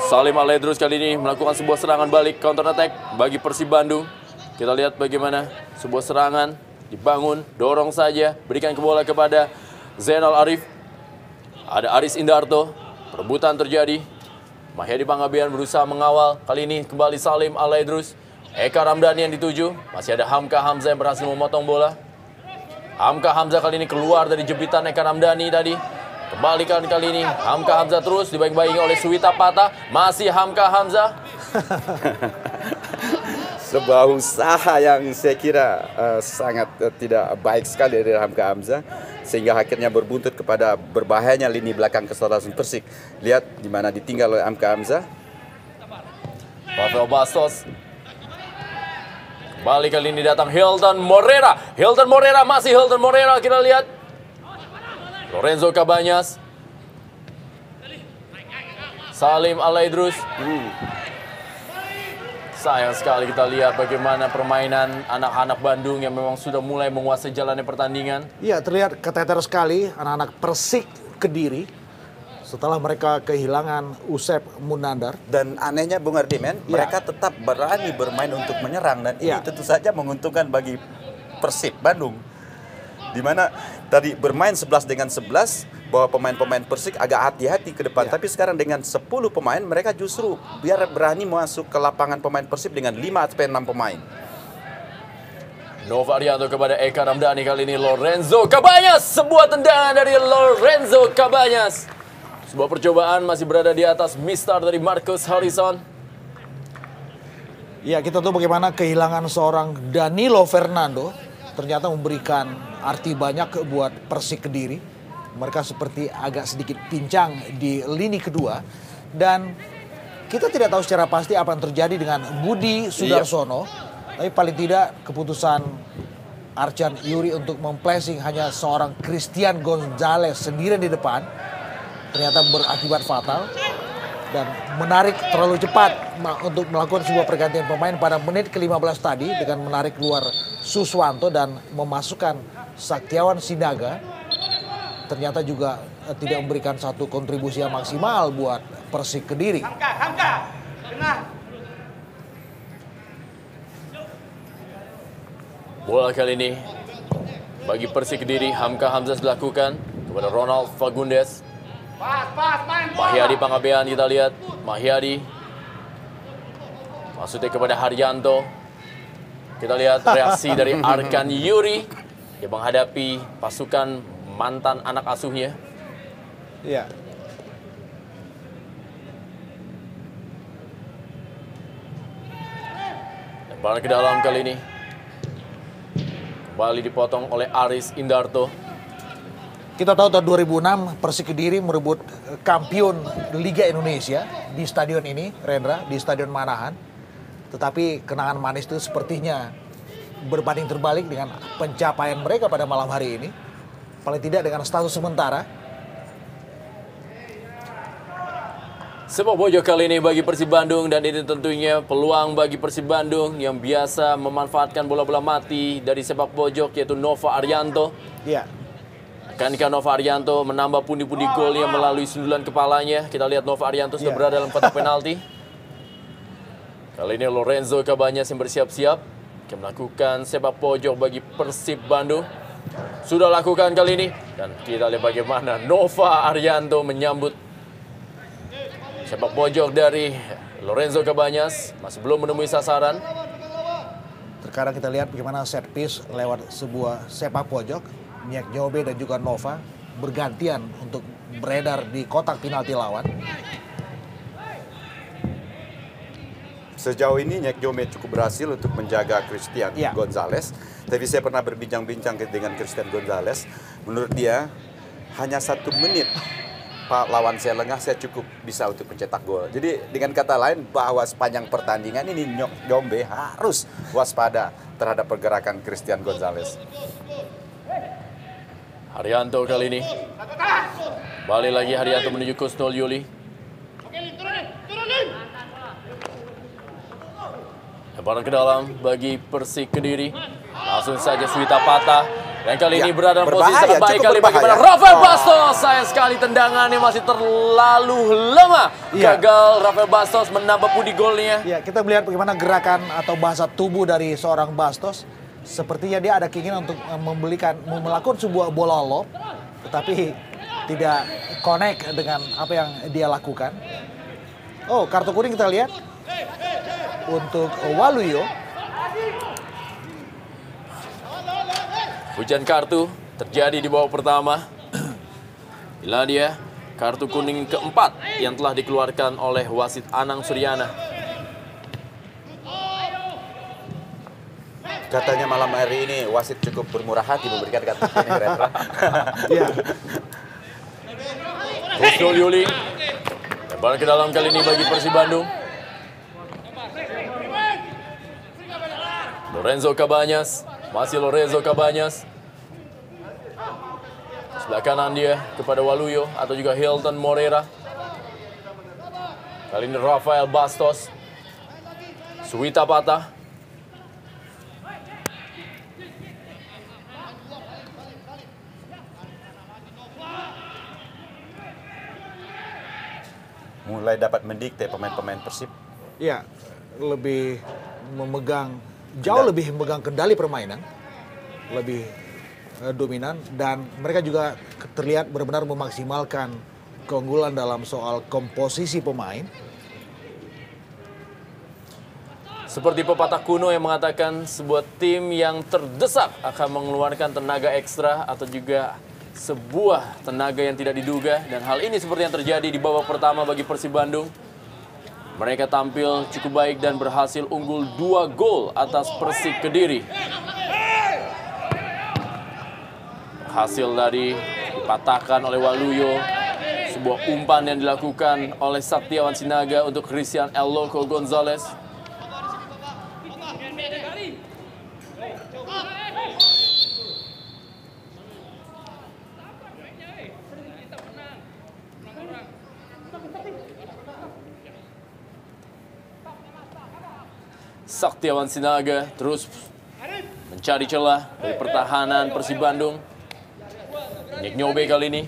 Salim Aledrus kali ini melakukan sebuah serangan balik counter attack bagi Persib Bandung. Kita lihat bagaimana sebuah serangan dibangun, dorong saja, berikan ke bola kepada Zainal Arif. Ada Aris Indarto, perebutan terjadi. Mahyadi Panggabean berusaha mengawal. Kali ini kembali Salim Alaidrus. Eka Ramdhani yang dituju. Masih ada Hamka Hamzah yang berhasil memotong bola. Hamka Hamzah kali ini keluar dari jepitan Eka Ramdhani tadi. Kembalikan kali ini. Hamka Hamzah terus dibaik-baiki oleh Suwita Patah. Masih Hamka Hamzah. Sebuah usaha yang saya kira sangat tidak baik sekali dari Hamka Hamzah. Sehingga akhirnya berbuntut kepada berbahayanya lini belakang keseluruhan Persik. Lihat di mana ditinggal oleh Hamka Hamzah. Rafael Bastos. Kembali kali ini datang Hilton Morera. Hilton Morera, masih Hilton Morera, kita lihat. Lorenzo Cabanyas. Salim Alaidrus. Sayang sekali kita lihat bagaimana permainan anak-anak Bandung yang memang sudah mulai menguasai jalannya pertandingan. Iya, terlihat keteter sekali anak-anak Persik Kediri setelah mereka kehilangan Usep Munandar. Dan anehnya Bung Ardimen, mereka tetap berani bermain untuk menyerang. Dan ini tentu saja menguntungkan bagi Persib Bandung. Di mana tadi bermain 11 dengan 11, bahwa pemain-pemain Persik agak hati-hati ke depan. Tapi sekarang dengan 10 pemain, mereka justru biar berani masuk ke lapangan pemain Persib dengan 5-6 pemain. Nova Arianto kepada Eka Ramdhani, kali ini Lorenzo Cabanyas. Sebuah tendangan dari Lorenzo Cabanyas. Sebuah percobaan masih berada di atas mistar dari Marcus Harrison. Ya, kita tahu bagaimana kehilangan seorang Danilo Fernando ternyata memberikan arti banyak buat Persik Kediri. Mereka seperti agak sedikit pincang di lini kedua. Dan kita tidak tahu secara pasti apa yang terjadi dengan Budi Sudarsono. Tapi paling tidak keputusan Arcan Yuri untuk memplacing hanya seorang Christian Gonzalez sendirian di depan ternyata berakibat fatal. Dan menarik terlalu cepat untuk melakukan sebuah pergantian pemain pada menit ke-15 tadi dengan menarik keluar Suswanto dan memasukkan Saktiawan Sinaga. Ternyata juga tidak memberikan satu kontribusi yang maksimal buat Persik Kediri. Bola kali ini bagi Persik Kediri, Hamka Hamzah dilakukan kepada Ronald Fagundes. Mahyadi Pangabean kita lihat, Mahyadi maksudnya kepada Haryanto. Kita lihat reaksi dari Arkan Yuri yang menghadapi pasukan mantan anak asuhnya. Iya. Bola ke dalam kali ini. Kembali dipotong oleh Aris Indarto. Kita tahu tahun 2006 Persik Kediri merebut kampion Liga Indonesia di stadion ini, Rendra, di Stadion Manahan. Tetapi kenangan manis itu sepertinya berbanding terbalik dengan pencapaian mereka pada malam hari ini. Paling tidak dengan status sementara. Sepak pojok kali ini bagi Persib Bandung, dan ini tentunya peluang bagi Persib Bandung yang biasa memanfaatkan bola-bola mati dari sepak pojok, yaitu Nova Arianto. Iya. Akankah Nova Arianto menambah pundi-pundi golnya melalui sundulan kepalanya? Kita lihat Nova Arianto sudah Iya. berada dalam kotak penalti. Kali ini Lorenzo Cabañas yang bersiap-siap akan melakukan sepak pojok bagi Persib Bandung. Sudah lakukan kali ini, dan kita lihat bagaimana Nova Arianto menyambut sepak pojok dari Lorenzo Cabañas. Masih belum menemui sasaran. Terkadang kita lihat bagaimana set piece lewat sebuah sepak pojok. Nyek Nyobe dan juga Nova bergantian untuk beredar di kotak penalti lawan. Sejauh ini Nyek Jome cukup berhasil untuk menjaga Christian Ya. Gonzalez. Tapi saya pernah berbincang-bincang dengan Christian Gonzalez. Menurut dia hanya 1 menit Pak lawan saya lengah, saya cukup bisa untuk mencetak gol. Jadi dengan kata lain bahwa sepanjang pertandingan ini Nyek Jombe harus waspada terhadap pergerakan Christian Gonzalez. Haryanto kali ini. Balik lagi Haryanto menuju Kusnul Yuli. Lemparan ke dalam bagi Persik Kediri. Langsung saja Suwita patah. Dan kali ini berada dalam posisi berbahaya, terbaik cukup kali bagaimana berbahaya. Rafael Bastos. Sayang sekali tendangannya masih terlalu lemah. Iya. Gagal Rafael Bastos menambah pundi golnya. Ya, kita melihat bagaimana gerakan atau bahasa tubuh dari seorang Bastos. Sepertinya dia ada keinginan untuk melakukan sebuah bola lob, tetapi tidak connect dengan apa yang dia lakukan. Oh, kartu kuning kita lihat untuk Waluyo. Hujan kartu terjadi di babak pertama. Inilah dia kartu kuning keempat yang telah dikeluarkan oleh wasit Anang Suryana. Katanya malam hari ini wasit cukup bermurah hati memberikan kartu kuning, Rendra. Ya, Kusnul Yuli. Lemparan ke dalam kali ini bagi Persib Bandung. Lorenzo Cabañas. Masih Lorenzo Cabañas. Sebelah kanan dia kepada Waluyo atau juga Hilton Moreira. Kali ini Rafael Bastos. Suwita patah. Mulai dapat mendikte pemain-pemain Persib. ya, lebih jauh lebih memegang kendali permainan, lebih dominan, dan mereka juga terlihat benar-benar memaksimalkan keunggulan dalam soal komposisi pemain. Seperti pepatah kuno yang mengatakan sebuah tim yang terdesak akan mengeluarkan tenaga ekstra atau juga sebuah tenaga yang tidak diduga. Dan hal ini seperti yang terjadi di babak pertama bagi Persib Bandung. Mereka tampil cukup baik dan berhasil unggul 2 gol atas Persik Kediri. Hasil dari dipatahkan oleh Waluyo. Sebuah umpan yang dilakukan oleh Saktiawan Sinaga untuk Christian El Loco Gonzalez. Saktiawan Sinaga terus mencari celah dari pertahanan Persib Bandung. Nyek Nyobe kali ini.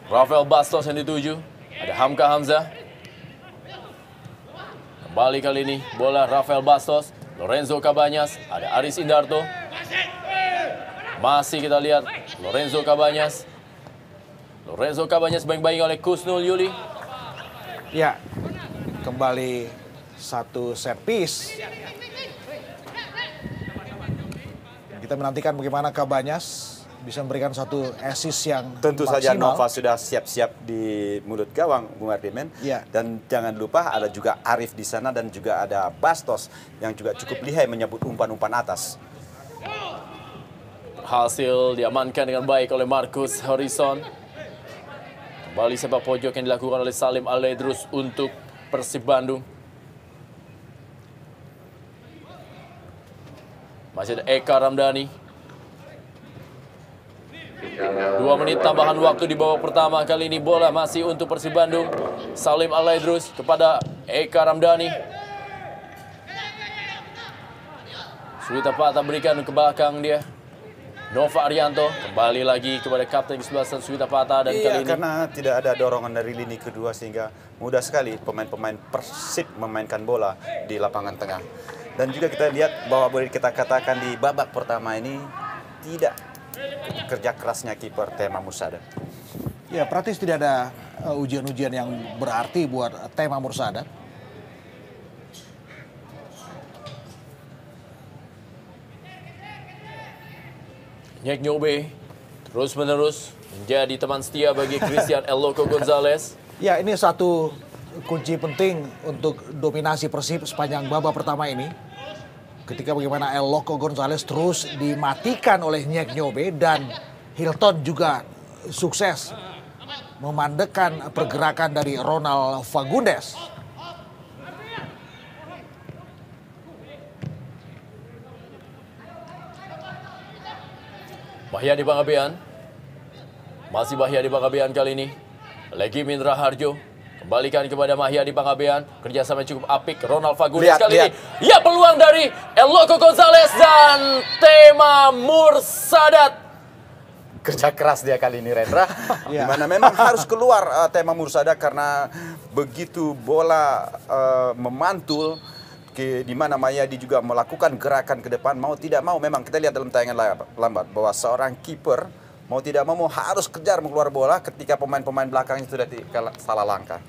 Rafael Bastos yang dituju. Ada Hamka Hamzah. Kembali kali ini bola Rafael Bastos. Lorenzo Cabanyas. Ada Aris Indarto. Masih kita lihat Lorenzo Cabanyas. Lorenzo Cabanyas baing-baing oleh Kusnul Yuli. Ya, kembali satu set piece. Dan kita menantikan bagaimana Cabanyas bisa memberikan satu assist yang Tentu maksimal. saja Nova sudah siap-siap di mulut gawang, Bung Ardimen. Ya. Dan jangan lupa ada juga Arif di sana dan juga ada Bastos yang juga cukup lihai menyebut umpan-umpan atas. Hasil diamankan dengan baik oleh Marcus Harrison. Kembali sepak pojok yang dilakukan oleh Salim Al-Aidrus untuk Persib Bandung. Masih ada Eka Ramdhani. 2 menit tambahan waktu di babak pertama. Kali ini bola masih untuk Persib Bandung. Salim Al-Aidrus kepada Eka Ramdhani. Suwita Pata berikan ke belakang dia. Nova Arianto kembali lagi kepada kapten kesebelasan Suwita Pata. Dan kali ini karena tidak ada dorongan dari lini kedua sehingga mudah sekali pemain-pemain Persib memainkan bola di lapangan tengah. Dan juga kita lihat bahwa boleh kita katakan di babak pertama ini tidak kerja kerasnya kiper Tema Mursada. Ya, praktis tidak ada ujian-ujian yang berarti buat Tema Mursada. Nyek Nyobe terus-menerus menjadi teman setia bagi Christian El Loco Gonzalez. Ya, ini satu kunci penting untuk dominasi Persib sepanjang babak pertama ini. Ketika bagaimana El Loco Gonzalez terus dimatikan oleh Nyek Nyobe dan Hilton juga sukses memandekan pergerakan dari Ronald Fagundes. Mahyadi Pangabean. Masih Mahyadi Pangabean kali ini. Legi Mindra Harjo. Kembalikan kepada Mahyadi Pangabean. Kerjasama cukup apik. Ronald Fagundes kali ini. Ya, peluang dari El Loco Gonzalez dan Tema Mursadat. Kerja keras dia kali ini, Rendra. Ya. Dimana memang harus keluar Tema Mursada karena begitu bola memantul, di mana Mahyadi juga melakukan gerakan ke depan, mau tidak mau memang kita lihat dalam tayangan lambat bahwa seorang kiper mau tidak mau harus kejar mengeluar bola ketika pemain-pemain belakangnya sudah salah langkah.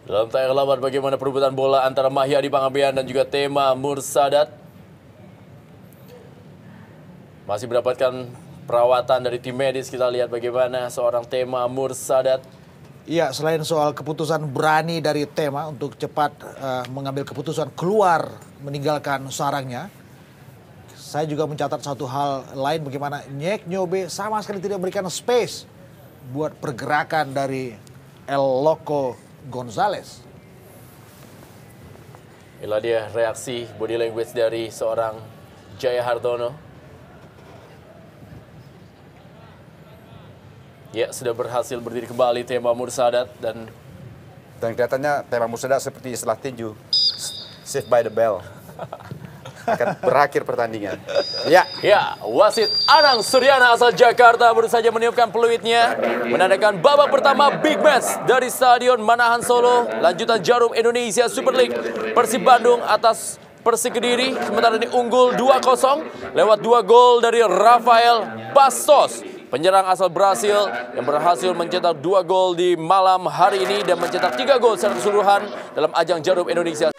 Dalam tayangan lambat bagaimana perebutan bola antara Mahyadi Pangabean dan juga Tema Mursadat. Masih mendapatkan perawatan dari tim medis. Kita lihat bagaimana seorang Tema Mursadat. Iya, selain soal keputusan berani dari Tema untuk cepat mengambil keputusan keluar meninggalkan sarangnya, saya juga mencatat satu hal lain bagaimana Nyek Nyobe sama sekali tidak memberikan space buat pergerakan dari El Loco Gonzalez. Inilah dia reaksi body language dari seorang Jaya Hartono. Ya, sudah berhasil berdiri kembali Tema Mursadat dan kelihatannya Tema Mursada seperti istilah tinju, saved by the bell. Akan berakhir pertandingan. Ya, wasit Anang Suryana asal Jakarta baru saja meniupkan peluitnya menandakan babak pertama big match dari Stadion Manahan Solo, lanjutan Jarum Indonesia Super League. Persib Bandung atas Persik Kediri sementara ini unggul 2-0 lewat 2 gol dari Rafael Bastos, penyerang asal Brasil yang berhasil mencetak 2 gol di malam hari ini dan mencetak 3 gol secara keseluruhan dalam ajang Jarum Indonesia.